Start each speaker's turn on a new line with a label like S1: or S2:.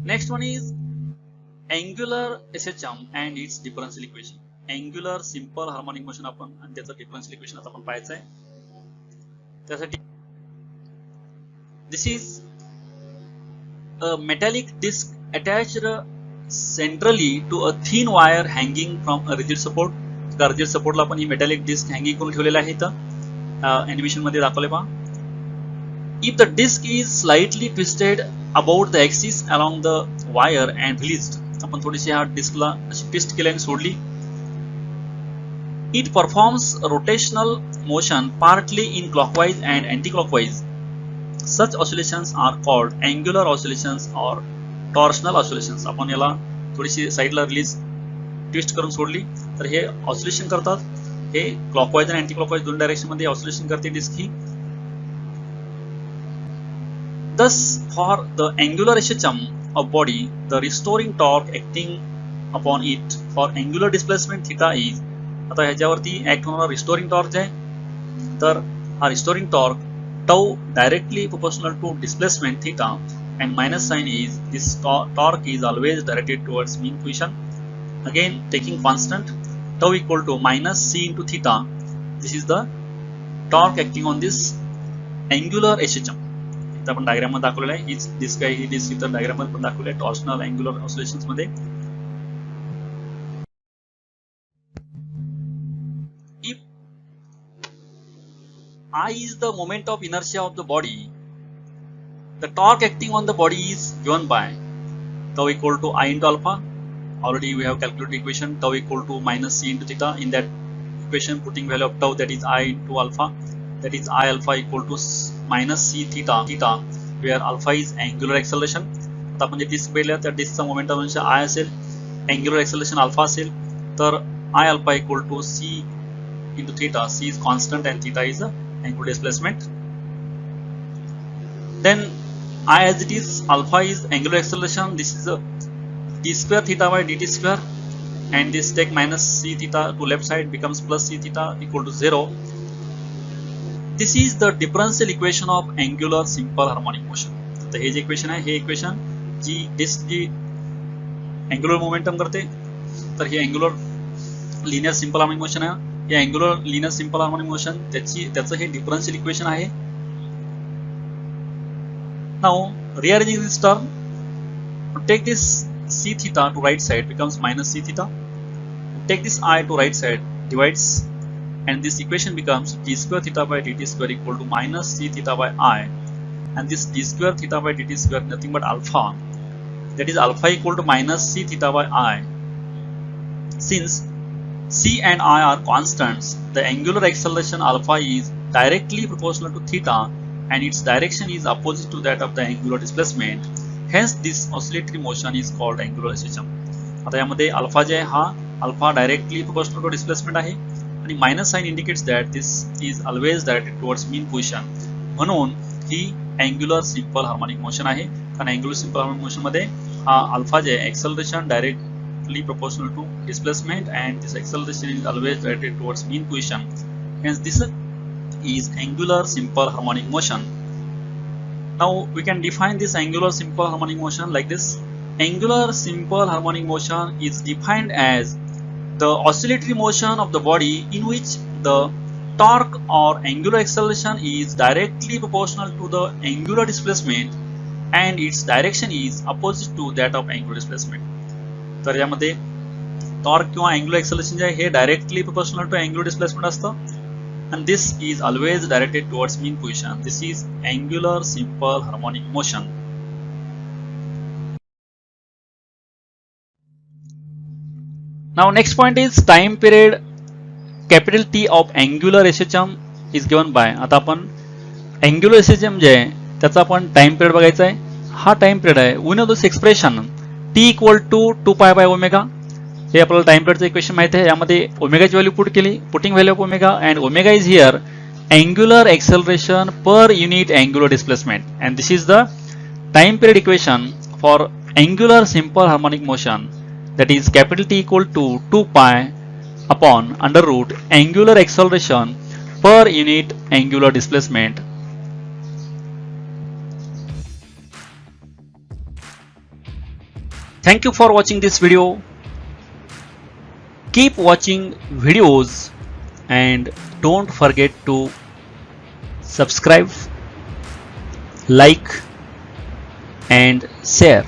S1: Next one is angular SHM and its differential equation. Angular simple harmonic motion आपण आणि त्याचं differential equation आता आपण पाहायचं आहे. त्यासाठी this is a metallic disc attached centrally to a thin wire hanging from a rigid support. त्या rigid support ला आपण ही metallic disc hanging करून ठेवलेला आहे इथं animation मध्ये दाखवले पहा. If the disc is slightly twisted about the axis along the wire and released, आपण थोडीशी ह्या डिस्कला अशी ट्विस्ट केली आणि सोडली, it performs rotational motion partly in clockwise and anti-clockwise. Such oscillations are called angular oscillations or torsional oscillations. आपण याला थोडीशी साइडला रिलीज ट्विस्ट करून सोडली तर हे ऑसिलेशन करतात. हे क्लॉकवाइज आणि अँटी क्लॉकवाइज दोन डायरेक्शन मध्ये ऑसिलेशन करते डिस्क ही. Thus, for the angular SHM of body, the restoring torque acting upon it for angular displacement theta is, आता ह्याच्यावरती ऍक्ट होणारा रिस्टोरिंग टॉर्क जे आहे तर हा restoring torque tau directly proportional to displacement theta and minus sign is this torque is always directed towards mean position. Again taking constant tau equal to minus c into theta. This is the torque acting on this angular SHM. आपण diagram मध्ये दाखवलेला आहे. हीच disc आहे, ही disc इतर diagram मध्ये पण दाखवली आहे टॉर्शनल अँग्युलर ऑसिलेशन्स मध्ये. If I is the moment of inertia of the body, the torque acting on the body is given by tau equal to I into alpha. Already we have calculated equation tau equal to minus c into theta. In that equation putting value of tau, that is I into alpha, that is I alpha equal to minus c theta where alpha is angular acceleration. आता आपण जे disc पाहिलं त्या डिस्कचा momentum अंश I असेल, angular acceleration alpha असेल, तर I alpha equal to c into theta. C is constant and theta is angular displacement. Then I as it is, alpha is angular acceleration. This is a d square theta by dt square, and this take minus c theta to left side becomes plus c theta equal to 0. This is the differential equation of angular simple harmonic motion. तर हे जे equation आहे, हे equation जी disc जी angular momentum करते तर हे angular linear simple harmonic motion आहे. हे angular linear simple harmonic motion त्याचं हे डिफरन्शियल इक्वेशन आहे. Now rearranging this term, take this c theta to right side becomes minus c theta. Take this I to right side divides, and this equation becomes d square theta by dt square equal to minus c theta by I, and this d square theta by dt square nothing but alpha, that is alpha equal to minus c theta by I. Since c and I are constants, the angular acceleration alpha is directly proportional to theta and its direction is opposite to that of the angular displacement. Hence this oscillatory motion is called angular SHM. आता यामध्ये alpha जे आहे हा alpha directly proportional to displacement आहे आणि minus sign indicates that this is always directed towards mean position. म्हणून ही angular simple harmonic motion आहे. कारण अँग्युलर सिंपल हार्मोनिक मोशन मध्ये हा अल्फा जे आहे acceleration directly proportional to displacement and this acceleration is always directed towards mean position. Hence this is angular simple harmonic motion. Now we can define this angular simple harmonic motion like this. Angular simple harmonic motion is defined as the oscillatory motion of the body in which the torque or angular acceleration is directly proportional to the angular displacement and its direction is opposite to that of angular displacement. तर यामध्ये torque किंवा angular acceleration जे आहे हे directly proportional to angular displacement असतं. And this is always directed towards mean position. This is angular simple harmonic motion. Now next point is time period capital T of angular SHM is given by. आता आपण angular SHM जे आहे त्याचा आपण time period बघायचा आहे. हा time period आहे. We know this expression T equal to 2 pi by omega. हे आपल्याला टाइम पिरियडचं इक्वेशन माहिती आहे. यामध्ये ओमेगाची व्हॅल्यू पुट केली, putting value of omega, and omega is here angular acceleration per unit angular displacement, and this is the time period equation for angular simple harmonic motion, that is capital T equal to 2 pi upon under root angular acceleration per unit angular displacement. Thank you for watching this video. Keep watching videos and don't forget to subscribe, like and share.